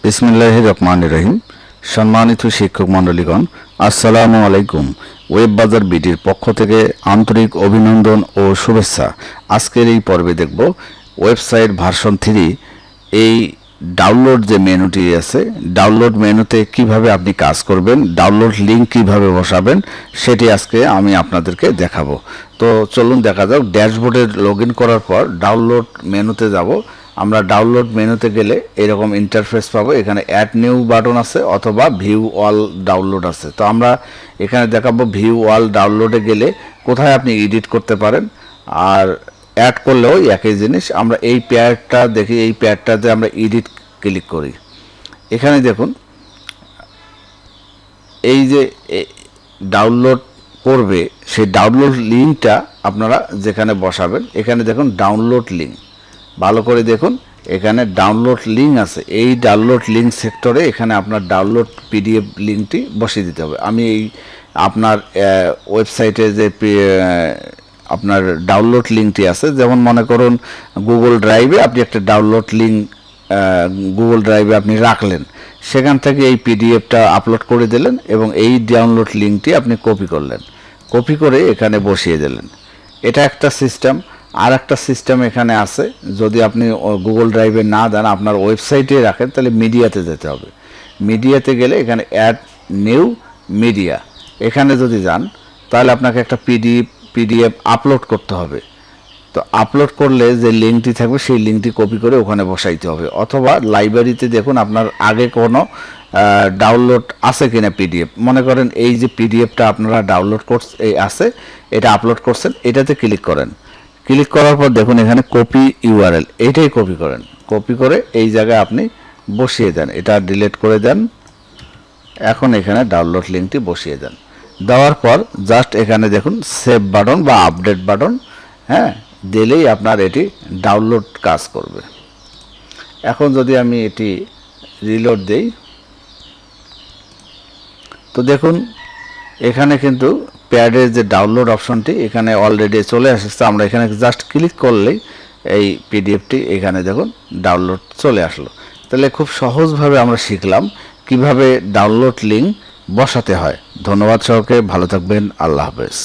বিসমিল্লাহির রহমানির রহিম। সম্মানিত শিক্ষক মণ্ডলীগণ, আসসালামু আলাইকুম। ওয়েব বাজার বিডির পক্ষ থেকে আন্তরিক অভিনন্দন ও শুভেচ্ছা। আজকের এই পর্বে দেখব ওয়েবসাইট ভার্সন 3 এই ডাউনলোড যে মেনুটি আছে, ডাউনলোড মেনুতে কিভাবে আপনি কাজ করবেন, ডাউনলোড লিঙ্ক কিভাবে বসাবেন, সেটি আজকে আমি আপনাদেরকে দেখাবো। তো চলুন দেখা যাক। ড্যাশবোর্ডে লগ ইন করার পর ডাউনলোড মেনুতে যাব। আমরা ডাউনলোড মেনুতে গেলে এরকম ইন্টারফেস পাবো। এখানে অ্যাড নিউ বাটন আছে অথবা ভিউ অল ডাউনলোড আছে। তো আমরা এখানে দেখাবো ভিউ অল ডাউনলোডে গেলে কোথায় আপনি এডিট করতে পারেন, আর অ্যাড করলেও একই জিনিস। আমরা এই প্যাডটা দেখি, এই প্যাডটাতে আমরা এডিট ক্লিক করি। এখানে দেখুন এই যে ডাউনলোড করবে সেই ডাউনলোড লিঙ্কটা আপনারা যেখানে বসাবেন, এখানে দেখুন ডাউনলোড লিঙ্ক, ভালো করে দেখুন এখানে ডাউনলোড লিঙ্ক আছে। এই ডাউনলোড লিঙ্ক সেক্টরে এখানে আপনার ডাউনলোড পিডিএফ লিঙ্কটি বসিয়ে দিতে হবে। আমি এই আপনার ওয়েবসাইটে যে আপনার ডাউনলোড লিঙ্কটি আছে, যেমন মনে করুন গুগল ড্রাইভে আপনি একটা ডাউনলোড লিঙ্ক গুগল ড্রাইভে আপনি রাখলেন, সেখান থেকে এই পিডিএফটা আপলোড করে দিলেন এবং এই ডাউনলোড লিঙ্কটি আপনি কপি করলেন, কপি করে এখানে বসিয়ে দিলেন। এটা একটা সিস্টেম। আর একটা সিস্টেম এখানে আছে, যদি আপনি গুগল ড্রাইভে না দেন, আপনার ওয়েবসাইটে রাখেন, তাহলে মিডিয়াতে যেতে হবে। মিডিয়াতে গেলে এখানে অ্যাড নিউ মিডিয়া, এখানে যদি যান তাহলে আপনাকে একটা পিডিএফ আপলোড করতে হবে। তো আপলোড করলে যে লিঙ্কটি থাকবে সেই লিঙ্কটি কপি করে ওখানে বসাইতে হবে। অথবা লাইব্রেরিতে দেখুন আপনার আগে কোনো ডাউনলোড আছে কিনা পিডিএফ, মনে করেন এই যে পিডিএফটা আপনারা ডাউনলোড আছে, এটা আপলোড করছেন, এটাতে ক্লিক করেন। ক্লিক করার পর দেখুন এখানে কপি ইউআরএল, এইটাই কপি করেন। কপি করে এই জায়গায় আপনি বসিয়ে দেন, এটা ডিলিট করে দেন। এখন এখানে ডাউনলোড লিঙ্কটি বসিয়ে দেন। দেওয়ার পর জাস্ট এখানে দেখুন সেভ বাটন বা আপডেট বাটন, হ্যাঁ, দিলেই আপনার এটি ডাউনলোড কাজ করবে। এখন যদি আমি এটি রিলোড দেই, তো দেখুন এখানে কিন্তু প্যাডের যে ডাউনলোড অপশনটি এখানে অলরেডি চলে আসছে। আমরা এখানে জাস্ট ক্লিক করলেই এই পিডিএফটি এখানে দেখুন ডাউনলোড চলে আসলো। তাহলে খুব সহজভাবে আমরা শিখলাম কিভাবে ডাউনলোড লিঙ্ক বসাতে হয়। ধন্যবাদ সবাইকে, ভালো থাকবেন, আল্লাহ হাফেজ।